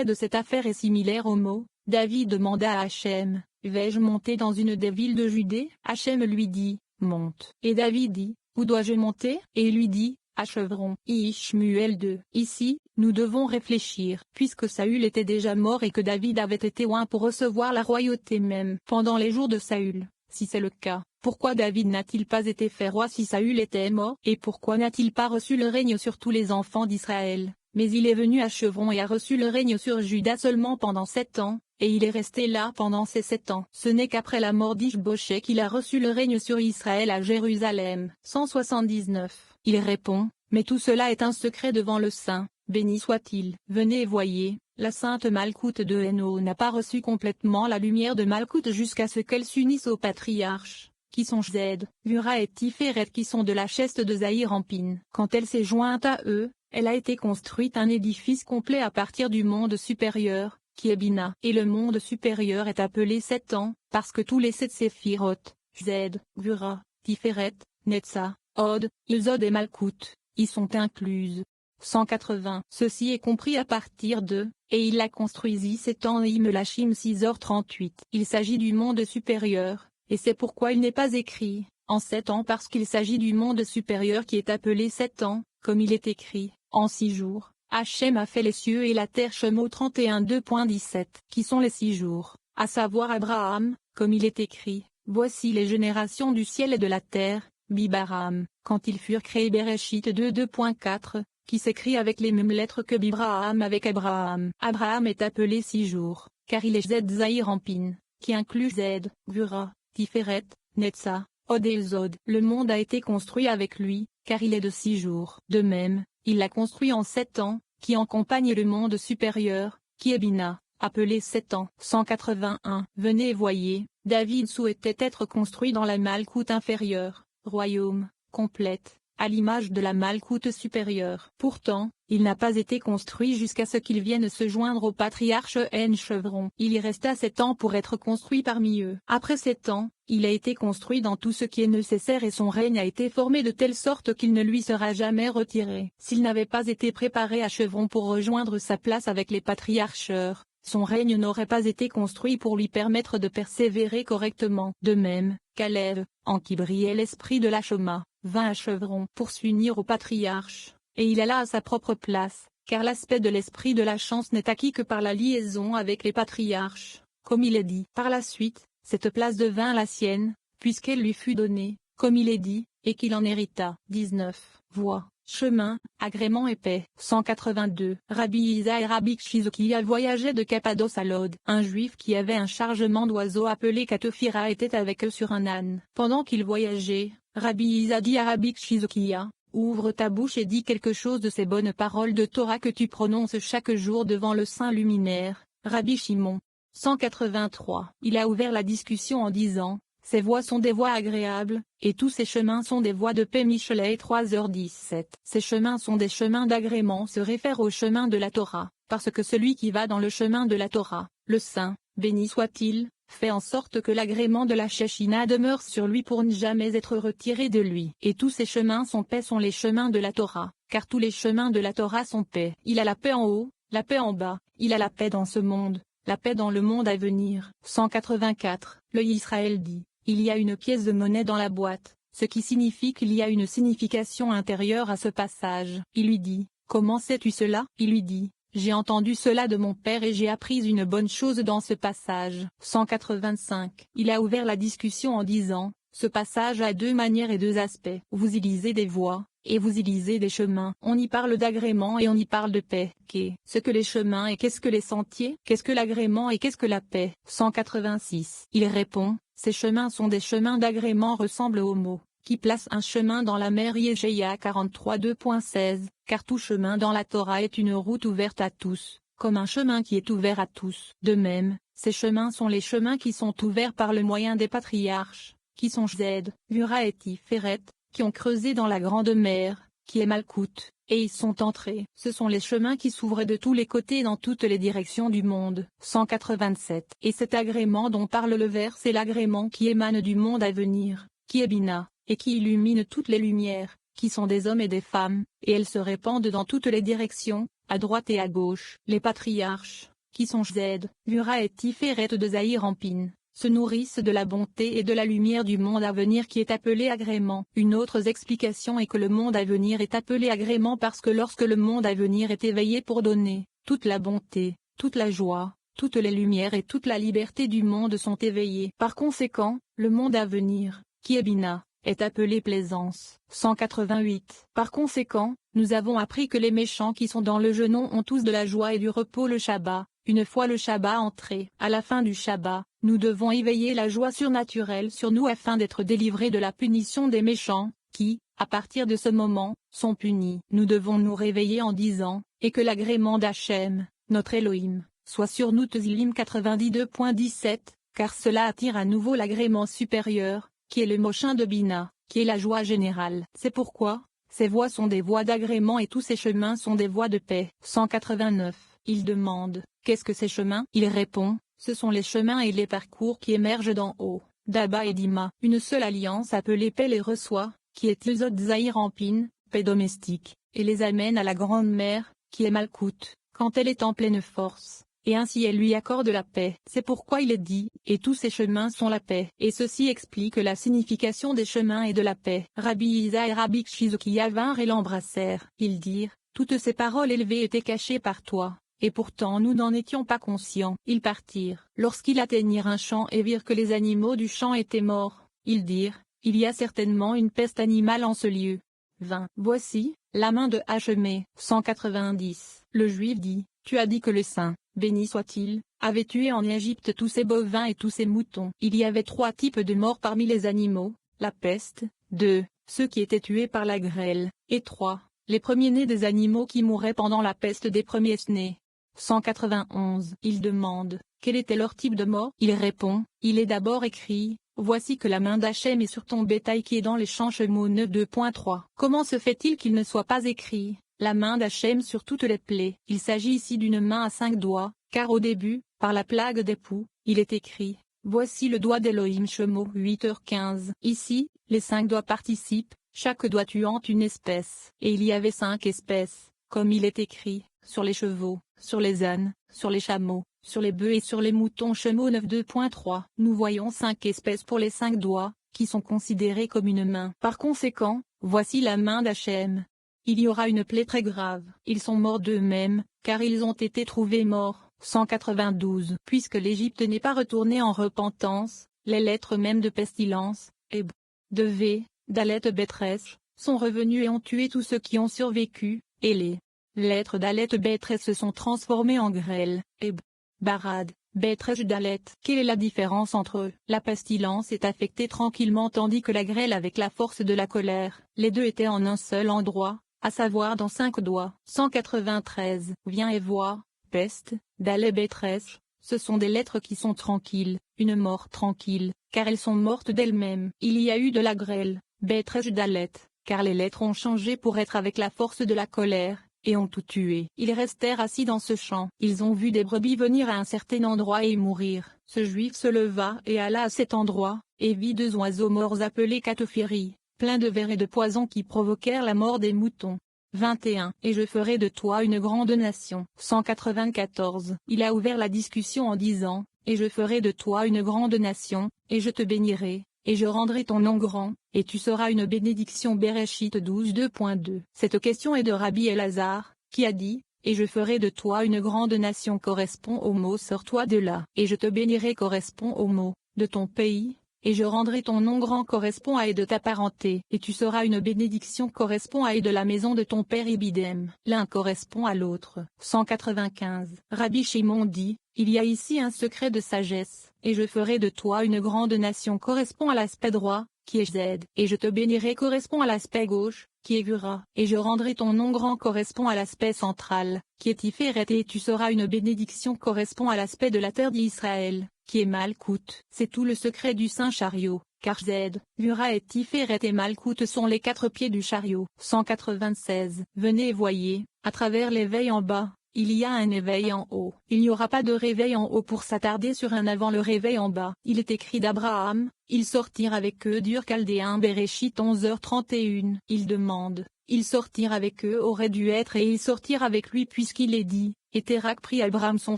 de cette affaire est similaire au mot. David demanda à Hachem, vais-je monter dans une des villes de Judée? Hachem lui dit, monte. Et David dit, où dois-je monter? Et il lui dit, à Chevron. Ishmuel 2. Ici, nous devons réfléchir, puisque Saül était déjà mort et que David avait été oint pour recevoir la royauté même pendant les jours de Saül. Si c'est le cas, pourquoi David n'a-t-il pas été fait roi si Saül était mort? Et pourquoi n'a-t-il pas reçu le règne sur tous les enfants d'Israël? Mais il est venu à Chevron et a reçu le règne sur Juda seulement pendant 7 ans, et il est resté là pendant ces 7 ans. Ce n'est qu'après la mort d'Ish-Bosheth qu'il a reçu le règne sur Israël à Jérusalem. 179. Il répond, mais tout cela est un secret devant le Saint, béni soit-il. Venez et voyez, la sainte Malkout de Héno n'a pas reçu complètement la lumière de Malkout jusqu'à ce qu'elle s'unisse aux patriarches, qui sont Zed, Ura et Tiferet qui sont de la cheste de Zahir en Pine. Quand elle s'est jointe à eux, elle a été construite un édifice complet à partir du monde supérieur, qui est Bina. Et le monde supérieur est appelé 7 ans, parce que tous les 7 séphiroth, Zed, Ura, Tiferet, Netza, Od, Ilzod et Malkout, y sont incluses. 180. Ceci est compris à partir de, et il la construisit 7 ans Imlachim 6h38. Il s'agit du monde supérieur, et c'est pourquoi il n'est pas écrit, en 7 ans parce qu'il s'agit du monde supérieur qui est appelé 7 ans, comme il est écrit, en 6 jours. Hachem a fait les cieux et la terre Shemot 31 2.17. Qui sont les 6 jours, à savoir Abraham, comme il est écrit, voici les générations du ciel et de la terre, Bibaram, quand ils furent créés Bereshit 2 2.4, qui s'écrit avec les mêmes lettres que Bibraham avec Abraham. Abraham est appelé 6 jours, car il est Zed Zahir en Pine, qui inclut Zed, Gura, Tiferet, Netza, Od et Zod. Le monde a été construit avec lui, car il est de 6 jours. De même, il l'a construit en 7 ans, qui accompagne le monde supérieur, qui est Bina, appelé 7 ans. 181. Venez et voyez, David souhaitait être construit dans la Malkout inférieure, royaume, complète, à l'image de la Malkout supérieure. Pourtant, il n'a pas été construit jusqu'à ce qu'il vienne se joindre au patriarche Chevron. Il y resta 7 ans pour être construit parmi eux. Après 7 ans, il a été construit dans tout ce qui est nécessaire et son règne a été formé de telle sorte qu'il ne lui sera jamais retiré. S'il n'avait pas été préparé à Chevron pour rejoindre sa place avec les patriarcheurs, son règne n'aurait pas été construit pour lui permettre de persévérer correctement. De même, Caleb, en qui brillait l'esprit de la Shoma, vint à Chevron pour s'unir au patriarche, et il alla à sa propre place, car l'aspect de l'esprit de la chance n'est acquis que par la liaison avec les patriarches, comme il est dit. Par la suite, cette place devint la sienne, puisqu'elle lui fut donnée, comme il est dit, et qu'il en hérita. 19. Voie, chemin, agrément et paix. 182. Rabbi Isa et Rabbi Chizokia voyageaient de Cappadoce à Lod. Un juif qui avait un chargement d'oiseaux appelé Katophira était avec eux sur un âne. Pendant qu'ils voyageaient, Rabbi Isa dit à Rabbi Chizokia, ouvre ta bouche et dis quelque chose de ces bonnes paroles de Torah que tu prononces chaque jour devant le saint luminaire, Rabbi Shimon. 183. Il a ouvert la discussion en disant, ces voies sont des voies agréables, et tous ces chemins sont des voies de paix. Michelet 3h17. Ces chemins sont des chemins d'agrément se réfèrent au chemin de la Torah, parce que celui qui va dans le chemin de la Torah, le Saint, béni soit-il, fait en sorte que l'agrément de la Shechina demeure sur lui pour ne jamais être retiré de lui. Et tous ces chemins sont paix sont les chemins de la Torah, car tous les chemins de la Torah sont paix. Il a la paix en haut, la paix en bas, il a la paix dans ce monde, la paix dans le monde à venir. 184. Le Israël dit, il y a une pièce de monnaie dans la boîte, ce qui signifie qu'il y a une signification intérieure à ce passage. Il lui dit, comment sais-tu cela? Il lui dit, j'ai entendu cela de mon père et j'ai appris une bonne chose dans ce passage. 185. Il a ouvert la discussion en disant, ce passage a 2 manières et 2 aspects. Vous y lisez des voies, et vous y lisez des chemins. On y parle d'agrément et on y parle de paix. Qu'est-ce que les chemins et qu'est-ce que les sentiers? Qu'est-ce que l'agrément et qu'est-ce que la paix? 186. Il répond, ces chemins sont des chemins d'agrément ressemblent aux mots, qui place un chemin dans la mer Yeshaïa 43 2.16, car tout chemin dans la Torah est une route ouverte à tous, comme un chemin qui est ouvert à tous. De même, ces chemins sont les chemins qui sont ouverts par le moyen des patriarches, qui sont Zed, Ura et Tiferet, qui ont creusé dans la grande mer, qui est Malkout, et ils sont entrés. Ce sont les chemins qui s'ouvrent de tous les côtés dans toutes les directions du monde. 187. Et cet agrément dont parle le vers c'est l'agrément qui émane du monde à venir, qui est Bina, et qui illumine toutes les lumières, qui sont des hommes et des femmes, et elles se répandent dans toutes les directions, à droite et à gauche. Les patriarches, qui sont Zed, Ura et Tiferet de Zahir-Ampin, se nourrissent de la bonté et de la lumière du monde à venir qui est appelé agrément. Une autre explication est que le monde à venir est appelé agrément parce que lorsque le monde à venir est éveillé pour donner, toute la bonté, toute la joie, toutes les lumières et toute la liberté du monde sont éveillées. Par conséquent, le monde à venir, qui est Bina, est appelé plaisance. 188. Par conséquent, nous avons appris que les méchants qui sont dans le jeûne ont tous de la joie et du repos le Shabbat. Une fois le Shabbat entré, à la fin du Shabbat, nous devons éveiller la joie surnaturelle sur nous afin d'être délivrés de la punition des méchants, qui, à partir de ce moment, sont punis. Nous devons nous réveiller en disant, et que l'agrément d'Hachem, notre Elohim, soit sur nous. Tzilim 92.17, car cela attire à nouveau l'agrément supérieur, qui est le mochin de Bina, qui est la joie générale. C'est pourquoi, ces voies sont des voies d'agrément et tous ces chemins sont des voies de paix. 189. Il demande, qu'est-ce que ces chemins? Il répond, ce sont les chemins et les parcours qui émergent d'en haut, d'Abba et d'Ima. Une seule alliance appelée paix les reçoit, qui est Tilzot Zahir-Ampin, paix domestique, et les amène à la grande mère, qui est Malkout, quand elle est en pleine force, et ainsi elle lui accorde la paix. C'est pourquoi il est dit, et tous ces chemins sont la paix. Et ceci explique la signification des chemins et de la paix. Rabbi Isa et Rabbi Shizukiya vinrent et l'embrassèrent. Ils dirent, toutes ces paroles élevées étaient cachées par toi. Et pourtant nous n'en étions pas conscients. Ils partirent. Lorsqu'ils atteignirent un champ et virent que les animaux du champ étaient morts, ils dirent, il y a certainement une peste animale en ce lieu. 20. Voici, la main de Hachem. 190. Le Juif dit, tu as dit que le Saint, béni soit-il, avait tué en Égypte tous ces bovins et tous ces moutons. Il y avait 3 types de morts parmi les animaux, la peste, 2, ceux qui étaient tués par la grêle, et 3, les premiers-nés des animaux qui mouraient pendant la peste des premiers-nés. 191. Il demande, quel était leur type de mort? Il répond, il est d'abord écrit, voici que la main d'Hachem est sur ton bétail qui est dans les champs. Shemot 9 2.3. Comment se fait-il qu'il ne soit pas écrit, la main d'Hachem sur toutes les plaies? Il s'agit ici d'une main à 5 doigts, car au début, par la plague des poux, il est écrit, voici le doigt d'Elohim. Shemot 8h15. Ici, les 5 doigts participent, chaque doigt tuant une espèce. Et il y avait 5 espèces, comme il est écrit, sur les chevaux, sur les ânes, sur les chameaux, sur les bœufs et sur les moutons. Shemot 9 2.3. Nous voyons 5 espèces pour les 5 doigts, qui sont considérés comme une main. Par conséquent, voici la main d'Hachem. Il y aura une plaie très grave. Ils sont morts d'eux-mêmes, car ils ont été trouvés morts. 192. Puisque l'Égypte n'est pas retournée en repentance, les lettres mêmes de pestilence, Eb, de V, Dalet Betresh, sont revenues et ont tué tous ceux qui ont survécu, et les lettres Dalet Betresh se sont transformées en grêle, Eb, Barad, Betresh Dalet. Quelle est la différence entre eux? La pestilence est affectée tranquillement tandis que la grêle avec la force de la colère. Les deux étaient en un seul endroit, à savoir dans 5 doigts. 193. Viens et vois, peste, Dalet Betresh, ce sont des lettres qui sont tranquilles, une mort tranquille, car elles sont mortes d'elles-mêmes. Il y a eu de la grêle, Betresh Dalet, car les lettres ont changé pour être avec la force de la colère, et ont tout tué. Ils restèrent assis dans ce champ. Ils ont vu des brebis venir à un certain endroit et y mourir. Ce Juif se leva et alla à cet endroit, et vit 2 oiseaux morts appelés Katofiri, pleins de vers et de poison qui provoquèrent la mort des moutons. 21. Et je ferai de toi une grande nation. 194. Il a ouvert la discussion en disant, et je ferai de toi une grande nation, et je te bénirai, et je rendrai ton nom grand, et tu seras une bénédiction. Bereshit 12 2.2. Cette question est de Rabbi Elazar, qui a dit, et je ferai de toi une grande nation correspond au mot sors-toi de là, et je te bénirai correspond au mot, de ton pays, et je rendrai ton nom grand correspond à et de ta parenté, et tu seras une bénédiction correspond à et de la maison de ton père Ibidem. L'un correspond à l'autre. 195. Rabbi Shimon dit, il y a ici un secret de sagesse, et je ferai de toi une grande nation correspond à l'aspect droit, qui est Z, et je te bénirai correspond à l'aspect gauche, qui est Gura, et je rendrai ton nom grand correspond à l'aspect central, qui est Tiferet, et tu seras une bénédiction correspond à l'aspect de la terre d'Israël, qui est Malkout. C'est tout le secret du saint chariot, car Z, Gura et Tiferet et Malkout sont les 4 pieds du chariot. 196. Venez et voyez, à travers l'éveil en bas, il y a un éveil en haut. Il n'y aura pas de réveil en haut pour s'attarder sur un avant le réveil en bas. Il est écrit d'Abraham, ils sortirent avec eux d'Ur Chaldéen. Bereshit 11h31. Il demande, ils sortirent avec eux aurait dû être et ils sortirent avec lui puisqu'il est dit, et Térakh prit Abraham son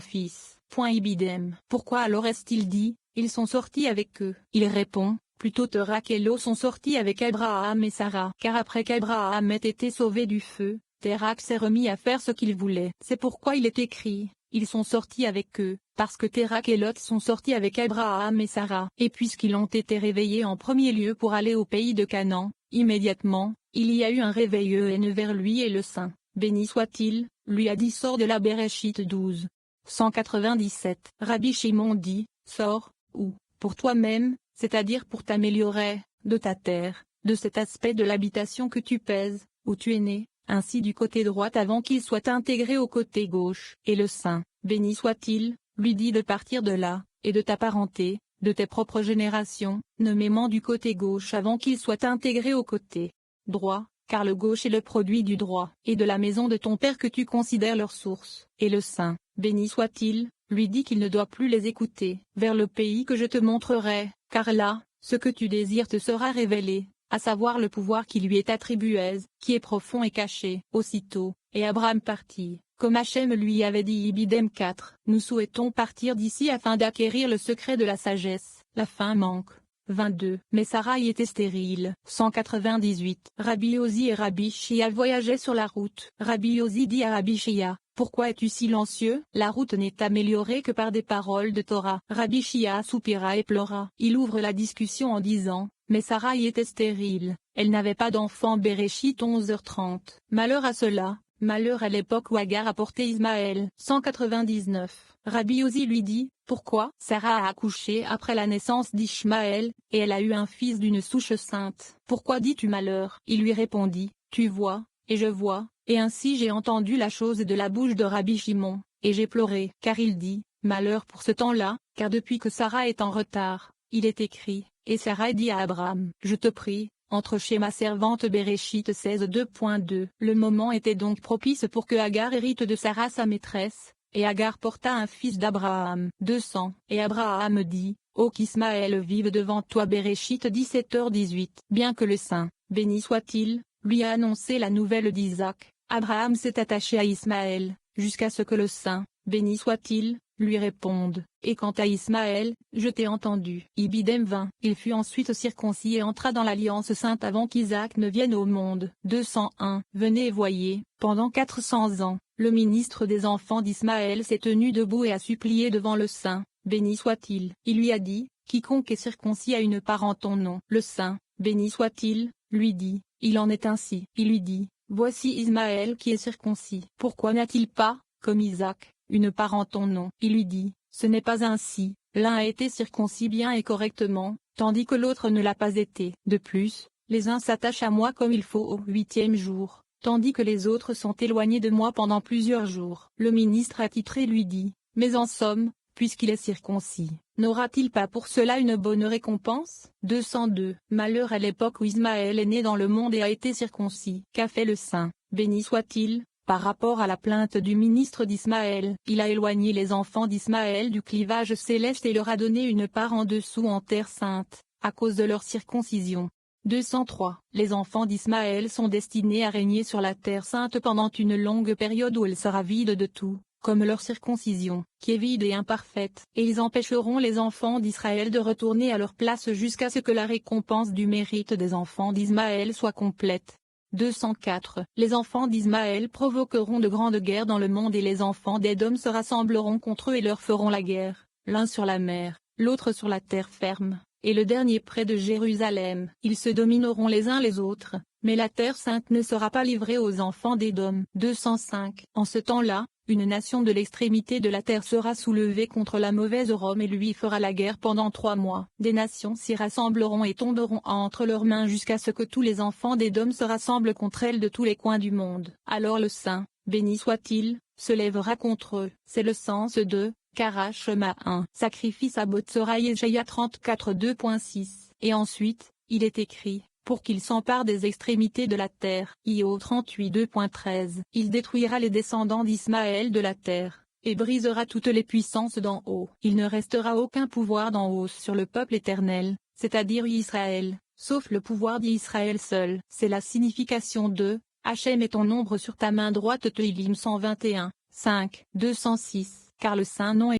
fils. Ibidem. Pourquoi alors est-il dit, ils sont sortis avec eux? Il répond, plutôt Térakh et Lot sont sortis avec Abraham et Sarah. Car après qu'Abraham ait été sauvé du feu, Térakh s'est remis à faire ce qu'il voulait. C'est pourquoi il est écrit, ils sont sortis avec eux, parce que Térakh et Lot sont sortis avec Abraham et Sarah. Et puisqu'ils ont été réveillés en premier lieu pour aller au pays de Canaan, immédiatement, il y a eu un réveil haineux vers lui et le saint, béni soit-il, lui a dit sors de la Béréchite 12. 197. Rabbi Shimon dit, sors, ou, pour toi-même, c'est-à-dire pour t'améliorer, de ta terre, de cet aspect de l'habitation que tu pèses, où tu es né, ainsi du côté droit avant qu'il soit intégré au côté gauche. Et le saint, béni soit-il, lui dit de partir de là, et de ta parenté, de tes propres générations, nommément du côté gauche avant qu'il soit intégré au côté droit, car le gauche est le produit du droit, et de la maison de ton père que tu considères leur source. Et le saint, béni soit-il, lui dit qu'il ne doit plus les écouter, vers le pays que je te montrerai, car là, ce que tu désires te sera révélé, à savoir le pouvoir qui lui est attribué, qui est profond et caché. Aussitôt, et Abraham partit, comme Hachem lui avait dit. Ibidem 4. Nous souhaitons partir d'ici afin d'acquérir le secret de la sagesse, la fin manque. 22. Mais Sarah y était stérile. 198. Rabbi Ozi et Rabbi Shia voyageaient sur la route. Rabbi Ozi dit à Rabbi Shia, pourquoi es-tu silencieux? La route n'est améliorée que par des paroles de Torah. Rabbi Shia soupira et pleura. Il ouvre la discussion en disant, mais Sarah y était stérile, elle n'avait pas d'enfant. Béréchit 11h30. Malheur à cela, malheur à l'époque où Agar a porté Ismaël. 199. Rabbi Ozi lui dit, pourquoi? Sarah a accouché après la naissance d'Ishmaël, et elle a eu un fils d'une souche sainte. Pourquoi dis-tu malheur? Il lui répondit, tu vois, et je vois, et ainsi j'ai entendu la chose de la bouche de Rabbi Shimon, et j'ai pleuré. Car il dit, malheur pour ce temps-là, car depuis que Sarah est en retard, il est écrit, et Sarah dit à Abraham, je te prie, entre chez ma servante. Béréchit 16 2.2. Le moment était donc propice pour que Agar hérite de Sarah sa maîtresse, et Agar porta un fils d'Abraham. 200. Et Abraham dit, ô qu'Ismaël vive devant toi. Béréchit 17h18. Bien que le saint, béni soit-il, lui a annoncé la nouvelle d'Isaac, Abraham s'est attaché à Ismaël, jusqu'à ce que le saint, béni soit-il, lui réponde, et quant à Ismaël, je t'ai entendu. Ibidem 20. Il fut ensuite circoncis et entra dans l'alliance sainte avant qu'Isaac ne vienne au monde. 201. Venez et voyez, pendant 400 ans, le ministre des enfants d'Ismaël s'est tenu debout et a supplié devant le saint, béni soit-il. Il lui a dit, quiconque est circoncis a une part en ton nom. Le saint, béni soit-il, lui dit, il en est ainsi. Il lui dit, voici Ismaël qui est circoncis. Pourquoi n'a-t-il pas, comme Isaac, une part en ton nom? Il lui dit, ce n'est pas ainsi, l'un a été circoncis bien et correctement, tandis que l'autre ne l'a pas été. De plus, les uns s'attachent à moi comme il faut au 8e jour, tandis que les autres sont éloignés de moi pendant plusieurs jours. Le ministre attitré lui dit, mais en somme, puisqu'il est circoncis, n'aura-t-il pas pour cela une bonne récompense? 202. Malheur à l'époque où Ismaël est né dans le monde et a été circoncis. Qu'a fait le saint, béni soit-il? Par rapport à la plainte du ministre d'Ismaël, il a éloigné les enfants d'Ismaël du clivage céleste et leur a donné une part en dessous en terre sainte, à cause de leur circoncision. 203. Les enfants d'Ismaël sont destinés à régner sur la terre sainte pendant une longue période où elle sera vide de tout, comme leur circoncision, qui est vide et imparfaite, et ils empêcheront les enfants d'Israël de retourner à leur place jusqu'à ce que la récompense du mérite des enfants d'Ismaël soit complète. 204. Les enfants d'Ismaël provoqueront de grandes guerres dans le monde et les enfants d'Édom se rassembleront contre eux et leur feront la guerre, l'un sur la mer, l'autre sur la terre ferme, et le dernier près de Jérusalem. Ils se domineront les uns les autres, mais la terre sainte ne sera pas livrée aux enfants d'Édom. 205. En ce temps-là, une nation de l'extrémité de la terre sera soulevée contre la mauvaise Rome et lui fera la guerre pendant 3 mois. Des nations s'y rassembleront et tomberont entre leurs mains jusqu'à ce que tous les enfants d'Édom se rassemblent contre elle de tous les coins du monde. Alors le saint, béni soit-il, se lèvera contre eux. C'est le sens de Karashema 1. Sacrifice à Botsoraï et Jesaïa 34 2.6. Et ensuite, il est écrit, pour qu'il s'empare des extrémités de la terre. Io 38 2.13. Il détruira les descendants d'Ismaël de la terre, et brisera toutes les puissances d'en haut. Il ne restera aucun pouvoir d'en haut sur le peuple éternel, c'est-à-dire Israël, sauf le pouvoir d'Israël seul. C'est la signification de Hachem est ton ombre sur ta main droite. Teilim 121, 5, 206, car le Saint nom est